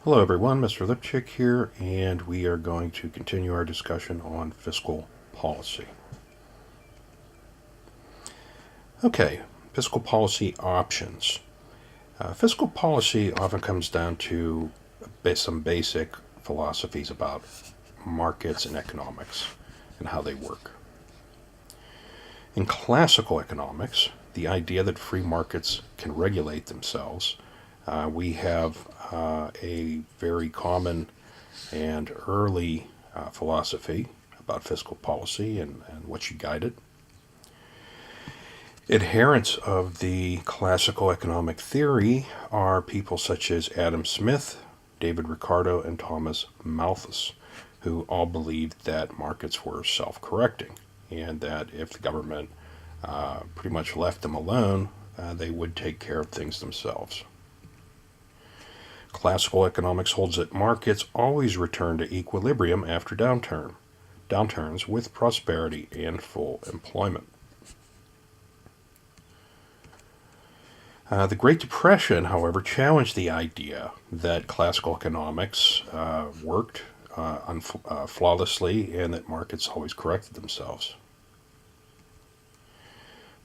Hello everyone, Mr. Lipchick here, and we are going to continue our discussion on fiscal policy. Okay, fiscal policy options. Fiscal policy often comes down to some basic philosophies about markets and economics and how they work. In classical economics, the idea that free markets can regulate themselves, we have a very common and early philosophy about fiscal policy and what should guide it. Adherents of the classical economic theory are people such as Adam Smith, David Ricardo, and Thomas Malthus, who all believed that markets were self-correcting and that if the government pretty much left them alone, they would take care of things themselves. Classical economics holds that markets always return to equilibrium after downturns with prosperity and full employment. The Great Depression, however, challenged the idea that classical economics worked flawlessly and that markets always corrected themselves.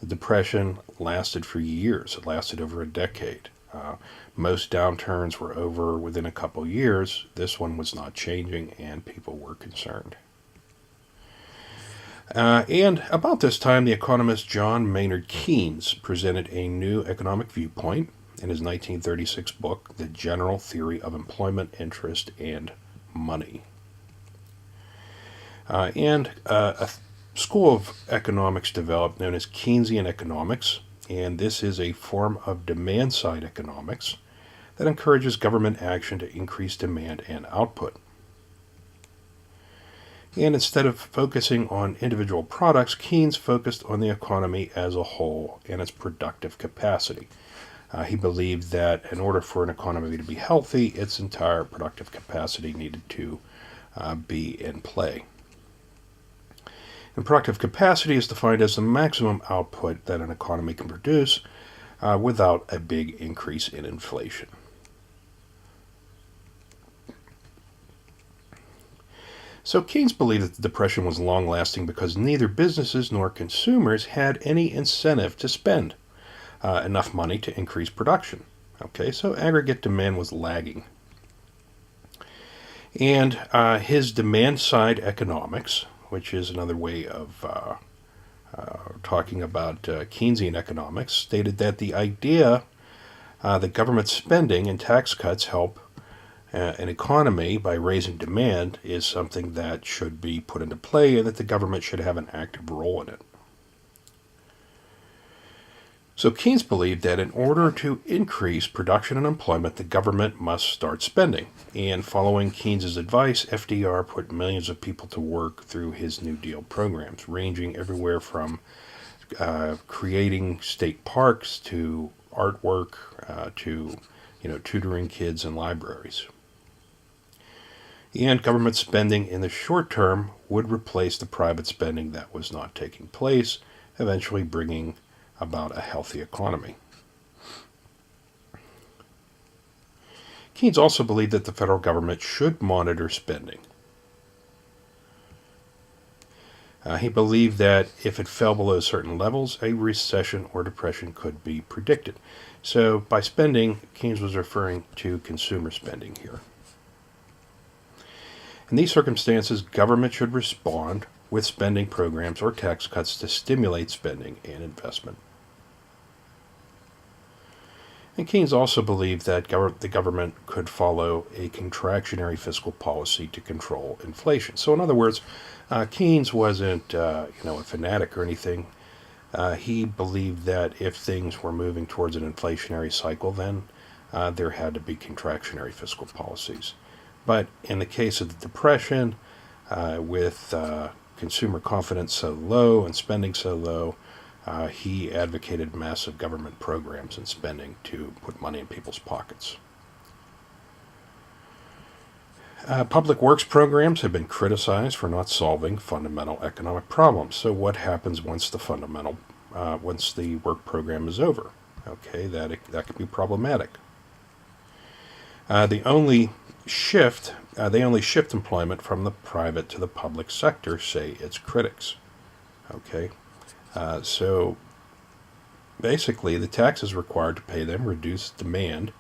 The Depression lasted for years. It lasted over a decade. Most downturns were over within a couple years. This one was not changing, and people were concerned. And about this time, the economist John Maynard Keynes presented a new economic viewpoint in his 1936 book, The General Theory of Employment, Interest, and Money. A school of economics developed known as Keynesian Economics, and this is a form of demand-side economics that encourages government action to increase demand and output. And instead of focusing on individual products, Keynes focused on the economy as a whole and its productive capacity. He believed that in order for an economy to be healthy, its entire productive capacity needed to be in play. And productive capacity is defined as the maximum output that an economy can produce without a big increase in inflation. So Keynes believed that the Depression was long-lasting because neither businesses nor consumers had any incentive to spend enough money to increase production. Okay, so aggregate demand was lagging. And his demand-side economics, which is another way of talking about Keynesian economics, stated that the idea that government spending and tax cuts help an economy by raising demand is something that should be put into play and that the government should have an active role in it. So Keynes believed that in order to increase production and employment, the government must start spending. And following Keynes's advice, FDR put millions of people to work through his New Deal programs, ranging everywhere from creating state parks to artwork to tutoring kids in libraries. And government spending in the short term would replace the private spending that was not taking place, eventually bringing about a healthy economy. Keynes also believed that the federal government should monitor spending. He believed that if it fell below certain levels, a recession or depression could be predicted. So by spending, Keynes was referring to consumer spending here. In these circumstances, government should respond with spending programs or tax cuts to stimulate spending and investment. And Keynes also believed that the government could follow a contractionary fiscal policy to control inflation. So in other words, Keynes wasn't a fanatic or anything. He believed that if things were moving towards an inflationary cycle, then there had to be contractionary fiscal policies. But in the case of the Depression, with consumer confidence so low and spending so low, he advocated massive government programs and spending to put money in people's pockets. Public works programs have been criticized for not solving fundamental economic problems. So what happens once the work program is over? Okay, that can be problematic. The only shift they only shift employment from the private to the public sector, say its critics. Okay, so basically, the taxes required to pay them reduce demand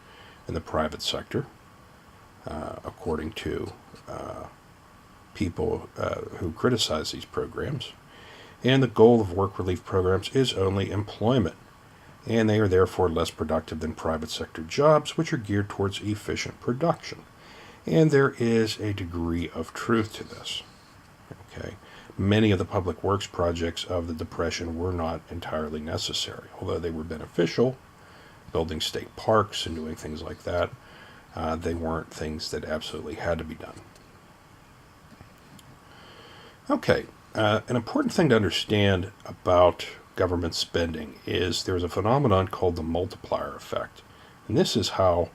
in the private sector, according to people who criticize these programs. And the goal of work relief programs is only employment, and they are therefore less productive than private sector jobs, which are geared towards efficient production. And there is a degree of truth to this. Okay, many of the public works projects of the Depression were not entirely necessary, although they were beneficial, building state parks and doing things like that. They weren't things that absolutely had to be done. Okay, an important thing to understand about government spending is there's a phenomenon called the multiplier effect. And this is how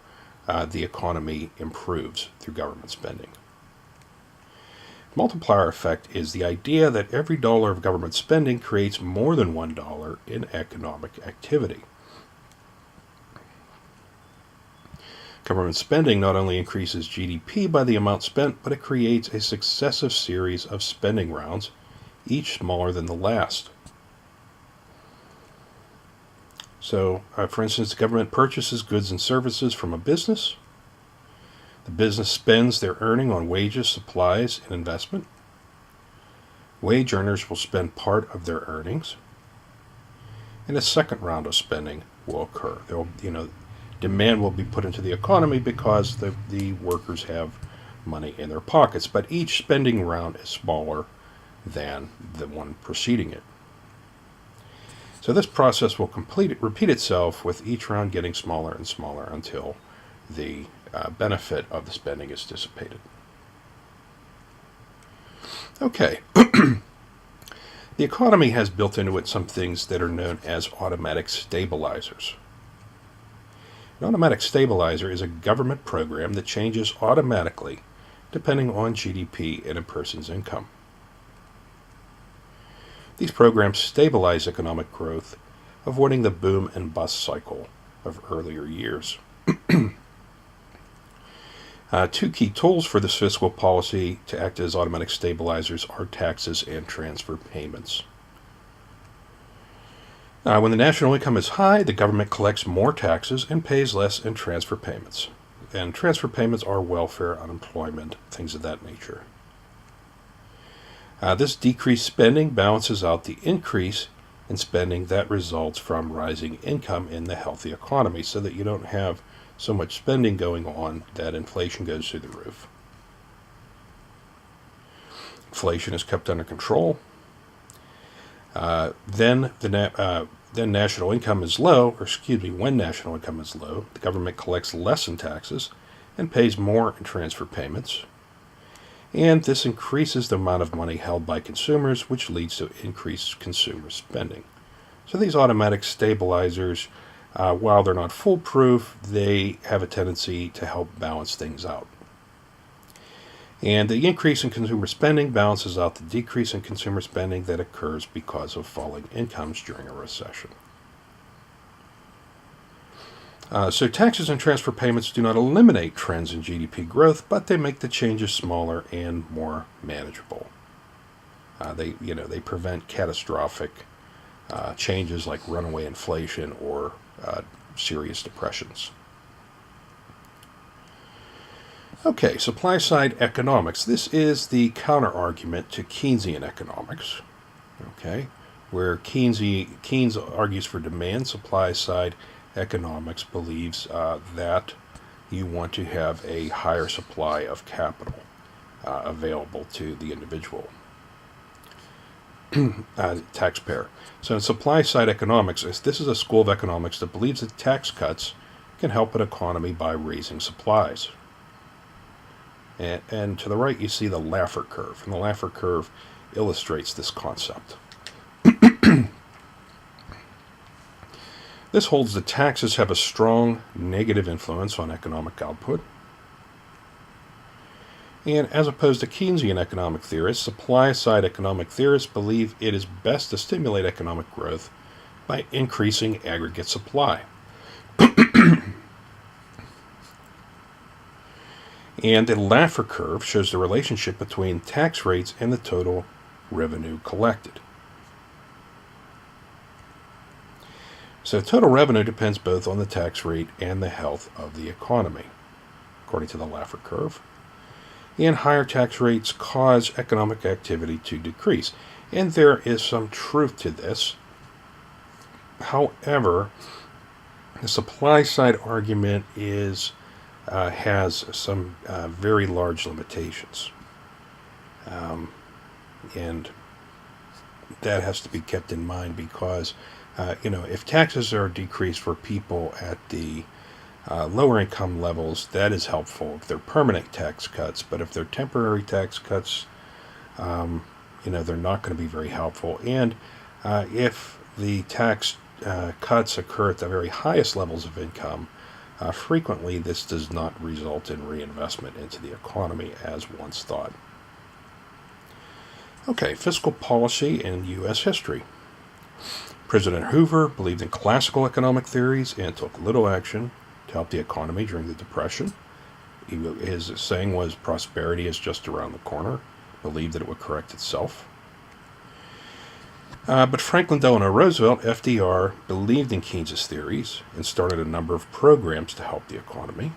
the economy improves through government spending. Multiplier effect is the idea that every dollar of government spending creates more than $1 in economic activity. Government spending not only increases GDP by the amount spent, but it creates a successive series of spending rounds, each smaller than the last. So, for instance, the government purchases goods and services from a business. The business spends their earning on wages, supplies, and investment. Wage earners will spend part of their earnings. And a second round of spending will occur. Demand will be put into the economy because the workers have money in their pockets. But each spending round is smaller than the one preceding it. So this process will repeat itself, with each round getting smaller and smaller until the benefit of the spending is dissipated. Okay. The economy has built into it some things that are known as automatic stabilizers. An automatic stabilizer is a government program that changes automatically depending on GDP and a person's income. These programs stabilize economic growth, avoiding the boom and bust cycle of earlier years. Two key tools for this fiscal policy to act as automatic stabilizers are taxes and transfer payments. When the national income is high, the government collects more taxes and pays less in transfer payments. And transfer payments are welfare, unemployment, things of that nature. This decreased spending balances out the increase in spending that results from rising income in the healthy economy, so that you don't have so much spending going on that inflation goes through the roof. Inflation is kept under control. When national income is low, the government collects less in taxes and pays more in transfer payments. And this increases the amount of money held by consumers, which leads to increased consumer spending. So these automatic stabilizers, while they're not foolproof, they have a tendency to help balance things out. And the increase in consumer spending balances out the decrease in consumer spending that occurs because of falling incomes during a recession. So taxes and transfer payments do not eliminate trends in GDP growth, but they make the changes smaller and more manageable. They prevent catastrophic changes like runaway inflation or serious depressions. Okay, supply-side economics. This is the counter-argument to Keynesian economics, okay, where Keynes argues for demand. Supply-side economics believes that you want to have a higher supply of capital available to the individual taxpayer. So in supply-side economics, this is a school of economics that believes that tax cuts can help an economy by raising supplies. And to the right, you see the Laffer curve, and the Laffer curve illustrates this concept. This holds that taxes have a strong negative influence on economic output. And as opposed to Keynesian economic theorists, supply-side economic theorists believe it is best to stimulate economic growth by increasing aggregate supply. And the Laffer curve shows the relationship between tax rates and the total revenue collected. So total revenue depends both on the tax rate and the health of the economy, according to the Laffer curve. And higher tax rates cause economic activity to decrease. And there is some truth to this. However, the supply side argument has some very large limitations. And that has to be kept in mind because, if taxes are decreased for people at the lower income levels, that is helpful if they're permanent tax cuts. But if they're temporary tax cuts, they're not going to be very helpful. And if the tax cuts occur at the very highest levels of income, frequently this does not result in reinvestment into the economy as once thought. Okay, fiscal policy in U.S. history. President Hoover believed in classical economic theories and took little action to help the economy during the Depression. His saying was, prosperity is just around the corner, believed that it would correct itself. But Franklin Delano Roosevelt, FDR, believed in Keynes's theories and started a number of programs to help the economy.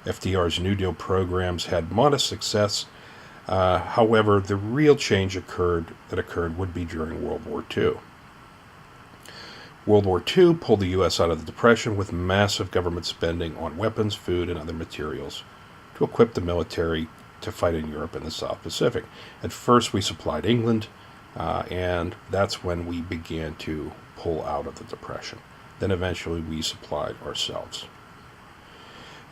FDR's New Deal programs had modest success. However, the real change that occurred would be during World War II. World War II pulled the U.S. out of the Depression with massive government spending on weapons, food, and other materials to equip the military to fight in Europe and the South Pacific. At first, we supplied England, and that's when we began to pull out of the Depression. Then eventually we supplied ourselves.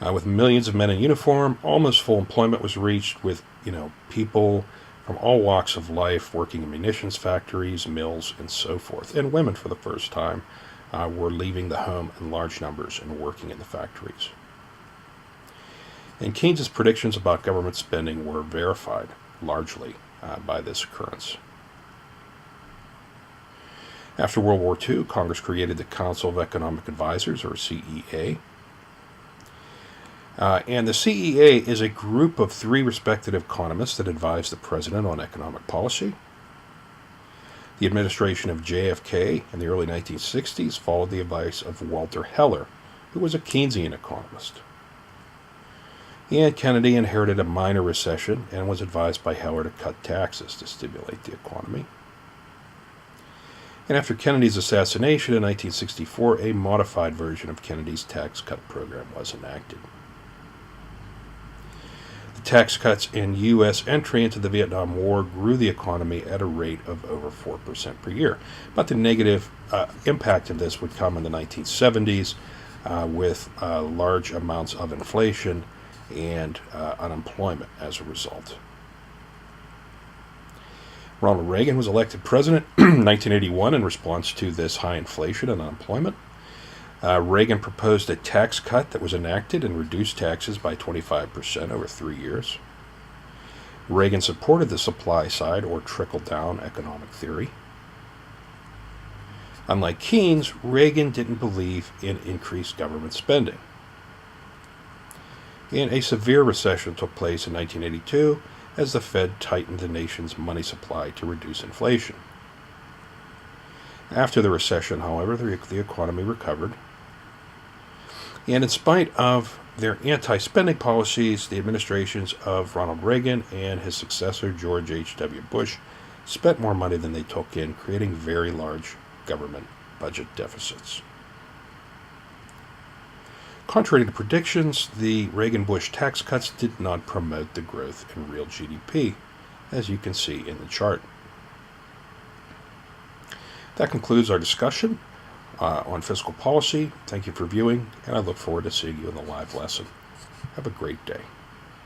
With millions of men in uniform, almost full employment was reached with, people from all walks of life working in munitions factories, mills, and so forth. And women, for the first time, were leaving the home in large numbers and working in the factories. And Keynes's predictions about government spending were verified largely by this occurrence. After World War II, Congress created the Council of Economic Advisors, or CEA. And the CEA is a group of 3 respected economists that advise the president on economic policy. The administration of JFK in the early 1960s followed the advice of Walter Heller, who was a Keynesian economist. And Kennedy inherited a minor recession and was advised by Heller to cut taxes to stimulate the economy. And after Kennedy's assassination in 1964, a modified version of Kennedy's tax cut program was enacted. The tax cuts and U.S. entry into the Vietnam War grew the economy at a rate of over 4% per year. But the negative impact of this would come in the 1970s with large amounts of inflation and unemployment as a result. Ronald Reagan was elected president in 1981 in response to this high inflation and unemployment. Reagan proposed a tax cut that was enacted and reduced taxes by 25% over 3 years. Reagan supported the supply side or trickle-down economic theory. Unlike Keynes, Reagan didn't believe in increased government spending. And a severe recession took place in 1982 as the Fed tightened the nation's money supply to reduce inflation. After the recession, however, the economy recovered. And in spite of their anti-spending policies, the administrations of Ronald Reagan and his successor, George H.W. Bush, spent more money than they took in, creating very large government budget deficits. Contrary to predictions, the Reagan-Bush tax cuts did not promote the growth in real GDP, as you can see in the chart. That concludes our discussion on fiscal policy. Thank you for viewing, and I look forward to seeing you in the live lesson. Have a great day.